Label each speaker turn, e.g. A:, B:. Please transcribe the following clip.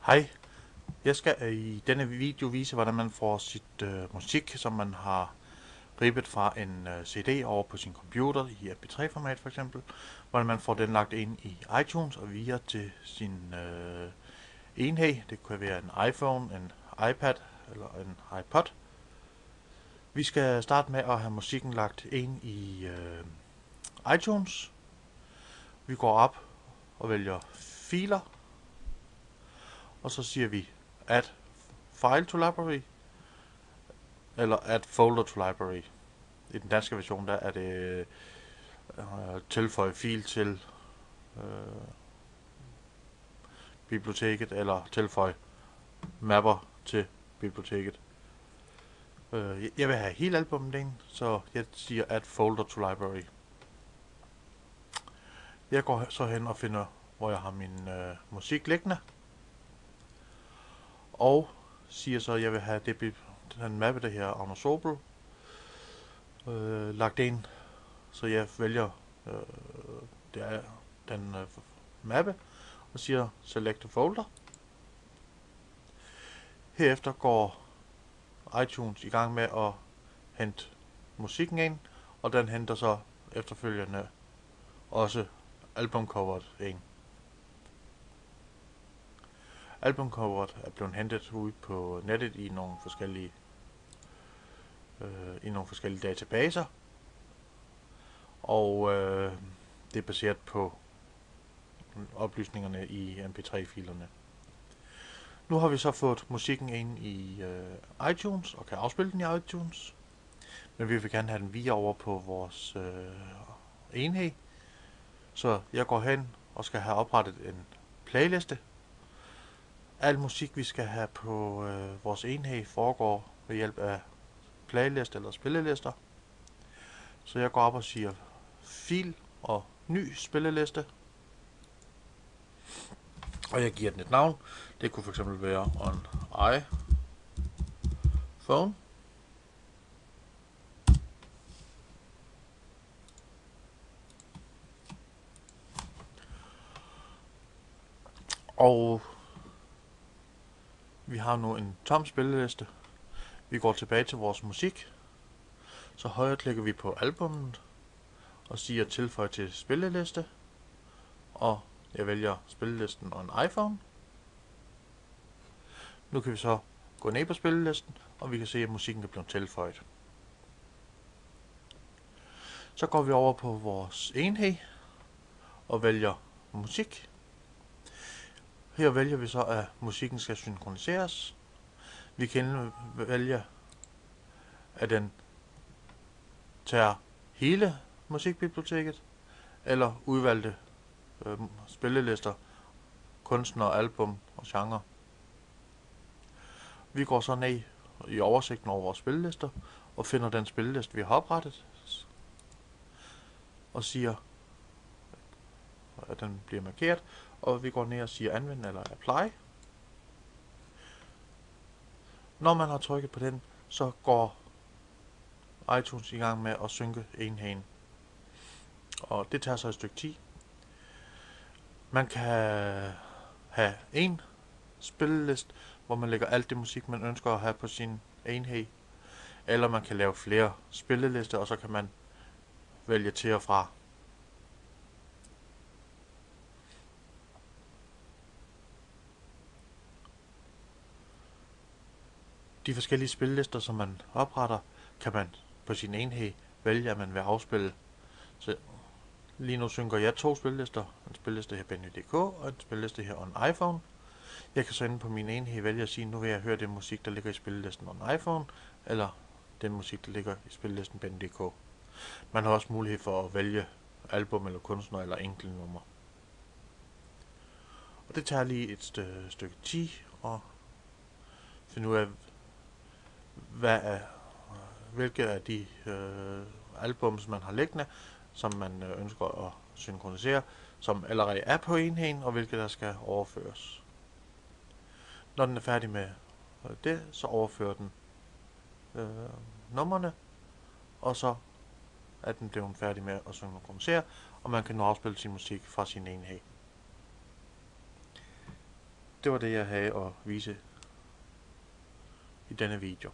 A: Hej, jeg skal i denne video vise, hvordan man får sit musik, som man har rippet fra en CD over på sin computer i MP3-format for eksempel, hvordan man får den lagt ind i iTunes og via til sin enhed. Det kan være en iPhone, en iPad eller en iPod. Vi skal starte med at have musikken lagt ind i iTunes. Vi går op og vælger filer, og så siger vi add file to library, eller add folder to library. I den danske version, der er det tilføje fil til biblioteket, eller tilføje mapper til biblioteket. Jeg vil have hele albumet ind, så jeg siger add folder to library. Jeg går så hen og finder, hvor jeg har min musik liggende, og siger så, at jeg vil have den mappe, der her Agner Sobel, lagt ind, så jeg vælger det er den mappe og siger select a folder. Herefter går iTunes i gang med at hente musikken ind, og den henter så efterfølgende også albumcoveret ind. Albumcoveret er blevet hentet ud på nettet i nogle forskellige databaser, og det er baseret på oplysningerne i mp3-filerne. Nu har vi så fået musikken ind i iTunes og kan afspille den i iTunes, men vi vil gerne have den via over på vores enhed, så jeg går hen og skal have oprettet en playliste. Al musik vi skal have på vores enhed foregår ved hjælp af playlist eller spillelister. Så jeg går op og siger fil og ny spilleliste, og jeg giver den et navn. Det kunne fx være on iPhone. Og vi har nu en tom spilleliste. Vi går tilbage til vores musik. Så højre klikker vi på albummet og siger tilføj til spilleliste. Og jeg vælger spillelisten on iPhone. Nu kan vi så gå ned på spillelisten, og vi kan se, at musikken er blevet tilføjet. Så går vi over på vores enhed og vælger musik. Her vælger vi så, at musikken skal synkroniseres. Vi kan vælge, at den tager hele musikbiblioteket, eller udvalgte spillelister, kunstnere, album og genre. Vi går så ned i oversigten over vores spillelister og finder den spilleliste, vi har oprettet, og siger, at den bliver markeret, og vi går ned og siger anvend eller apply. Når man har trykket på den, så går iTunes i gang med at synke enheden, og det tager så et stykke tid. Man kan have en spilleliste, hvor man lægger alt det musik, man ønsker at have på sin enhed, eller man kan lave flere spillelister, og så kan man vælge til og fra. De forskellige spillelister, som man opretter, kan man på sin enhed vælge, at man vil afspille. Så lige nu synker jeg 2 spillelister. En spilleliste her Benny.dk og en spilleliste her on iPhone. Jeg kan så inde på min enhed vælge at sige, nu vil jeg høre den musik, der ligger i spillelisten on iPhone, eller den musik, der ligger i spillelisten Benny.dk. Man har også mulighed for at vælge album eller kunstner eller enkeltnummer. Og det tager lige et stykke tid at finde ud af, hvilke af de albums, man har liggende, som man ønsker at synkronisere, som allerede er på enheden, og hvilke der skal overføres. Når den er færdig med det, så overfører den numrene, og så er den blevet færdig med at synkronisere, og man kan nu afspille sin musik fra sin enhed. det var det, jeg havde at vise i denne video.